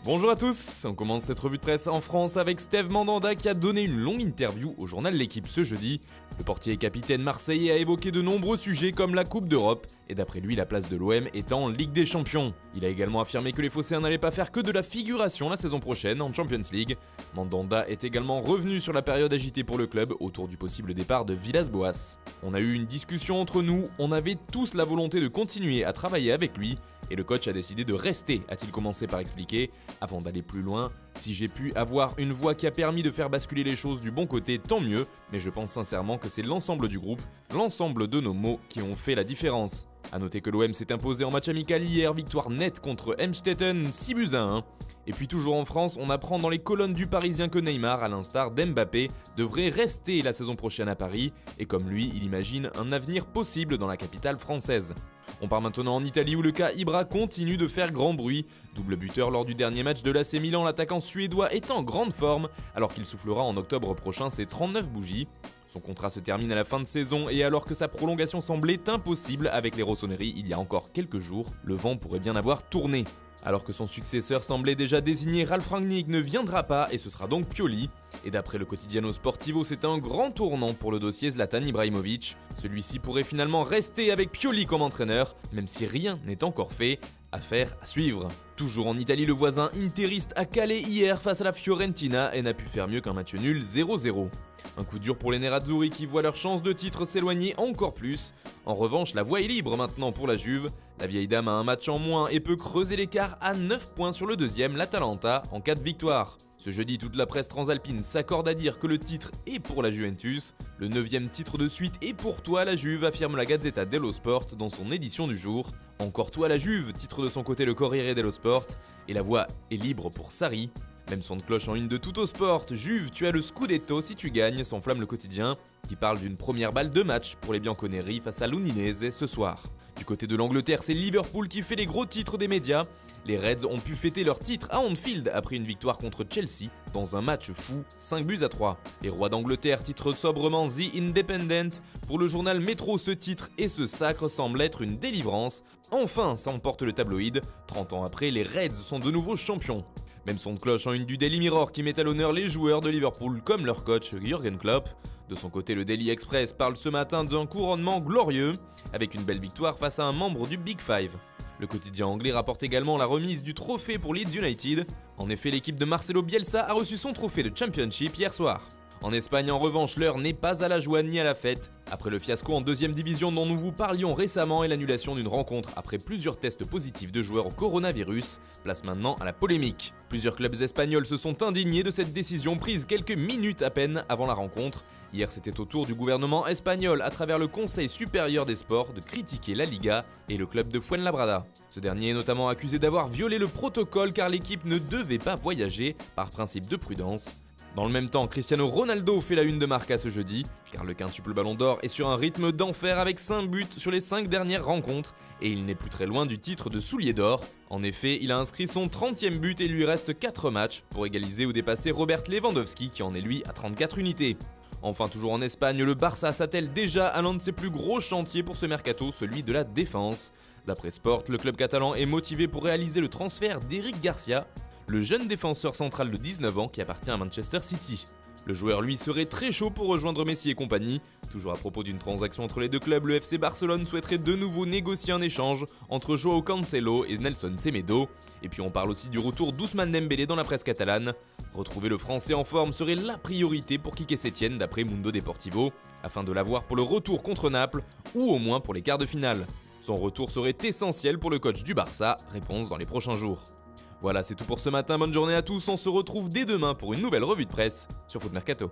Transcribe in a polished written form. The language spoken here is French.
Bonjour à tous, on commence cette revue de presse en France avec Steve Mandanda qui a donné une longue interview au journal L'Équipe ce jeudi. Le portier et capitaine marseillais a évoqué de nombreux sujets comme la Coupe d'Europe et d'après lui la place de l'OM est en Ligue des Champions. Il a également affirmé que les Phocéens n'allaient pas faire que de la figuration la saison prochaine en Champions League. Mandanda est également revenu sur la période agitée pour le club autour du possible départ de Villas-Boas. On a eu une discussion entre nous, on avait tous la volonté de continuer à travailler avec lui. Et le coach a décidé de rester, a-t-il commencé par expliquer. Avant d'aller plus loin, si j'ai pu avoir une voix qui a permis de faire basculer les choses du bon côté, tant mieux, mais je pense sincèrement que c'est l'ensemble du groupe, l'ensemble de nos mots qui ont fait la différence. A noter que l'OM s'est imposé en match amical hier, victoire nette contre Emstetten, 6-1. Et puis toujours en France, on apprend dans les colonnes du Parisien que Neymar, à l'instar d'Mbappé, devrait rester la saison prochaine à Paris, et comme lui, il imagine un avenir possible dans la capitale française. On part maintenant en Italie où le cas Ibra continue de faire grand bruit. Double buteur lors du dernier match de l'AC Milan, l'attaquant suédois est en grande forme alors qu'il soufflera en octobre prochain ses 39 bougies. Son contrat se termine à la fin de saison et alors que sa prolongation semblait impossible avec les Rossoneri il y a encore quelques jours, le vent pourrait bien avoir tourné. Alors que son successeur semblait déjà désigné, Ralf Rangnick ne viendra pas et ce sera donc Pioli. Et d'après le Quotidiano Sportivo, c'est un grand tournant pour le dossier Zlatan Ibrahimovic. Celui-ci pourrait finalement rester avec Pioli comme entraîneur, même si rien n'est encore fait. Affaire à suivre. Toujours en Italie, le voisin interiste a calé hier face à la Fiorentina et n'a pu faire mieux qu'un match nul 0-0. Un coup dur pour les Nerazzurri qui voient leur chance de titre s'éloigner encore plus. En revanche, la voie est libre maintenant pour la Juve. La vieille dame a un match en moins et peut creuser l'écart à 9 points sur le deuxième, l'Atalanta, en cas de victoire. Ce jeudi, toute la presse transalpine s'accorde à dire que le titre est pour la Juventus. Le 9e titre de suite est pour toi la Juve, affirme la Gazzetta dello Sport dans son édition du jour. Encore toi la Juve, titre de son côté le Corriere dello Sport. Et la voie est libre pour Sarri. Même son de cloche en une de Tuttosport, Juve, tu as le Scudetto si tu gagnes, s'enflamme le quotidien, qui parle d'une première balle de match pour les Bianconeri face à l'Udinese ce soir. Du côté de l'Angleterre, c'est Liverpool qui fait les gros titres des médias. Les Reds ont pu fêter leur titre à Anfield après une victoire contre Chelsea dans un match fou, 5-3. Les rois d'Angleterre titrent sobrement The Independent. Pour le journal Métro, ce titre et ce sacre semblent être une délivrance. Enfin, s'emporte le tabloïd. 30 ans après, les Reds sont de nouveau champions. Même son de cloche en une du Daily Mirror qui met à l'honneur les joueurs de Liverpool comme leur coach Jürgen Klopp. De son côté, le Daily Express parle ce matin d'un couronnement glorieux, avec une belle victoire face à un membre du Big Five. Le quotidien anglais rapporte également la remise du trophée pour Leeds United. En effet, l'équipe de Marcelo Bielsa a reçu son trophée de Championship hier soir. En Espagne, en revanche, l'heure n'est pas à la joie ni à la fête. Après le fiasco en 2e division dont nous vous parlions récemment et l'annulation d'une rencontre après plusieurs tests positifs de joueurs au coronavirus, place maintenant à la polémique. Plusieurs clubs espagnols se sont indignés de cette décision prise quelques minutes à peine avant la rencontre. Hier, c'était au tour du gouvernement espagnol, à travers le Conseil supérieur des sports, de critiquer la Liga et le club de Fuenlabrada. Ce dernier est notamment accusé d'avoir violé le protocole car l'équipe ne devait pas voyager par principe de prudence. Dans le même temps, Cristiano Ronaldo fait la une de Marca ce jeudi, car le quintuple Ballon d'Or est sur un rythme d'enfer avec 5 buts sur les 5 dernières rencontres, et il n'est plus très loin du titre de soulier d'or. En effet, il a inscrit son 30e but et il lui reste 4 matchs pour égaliser ou dépasser Robert Lewandowski qui en est lui à 34 unités. Enfin, toujours en Espagne, le Barça s'attelle déjà à l'un de ses plus gros chantiers pour ce mercato, celui de la défense. D'après Sport, le club catalan est motivé pour réaliser le transfert d'Eric Garcia, le jeune défenseur central de 19 ans qui appartient à Manchester City. Le joueur, lui, serait très chaud pour rejoindre Messi et compagnie. Toujours à propos d'une transaction entre les deux clubs, le FC Barcelone souhaiterait de nouveau négocier un échange entre Joao Cancelo et Nelson Semedo. Et puis on parle aussi du retour d'Ousmane Dembélé dans la presse catalane. Retrouver le Français en forme serait la priorité pour Quique Setién d'après Mundo Deportivo, afin de l'avoir pour le retour contre Naples ou au moins pour les quarts de finale. Son retour serait essentiel pour le coach du Barça, réponse dans les prochains jours. Voilà, c'est tout pour ce matin, bonne journée à tous, on se retrouve dès demain pour une nouvelle revue de presse sur Foot Mercato.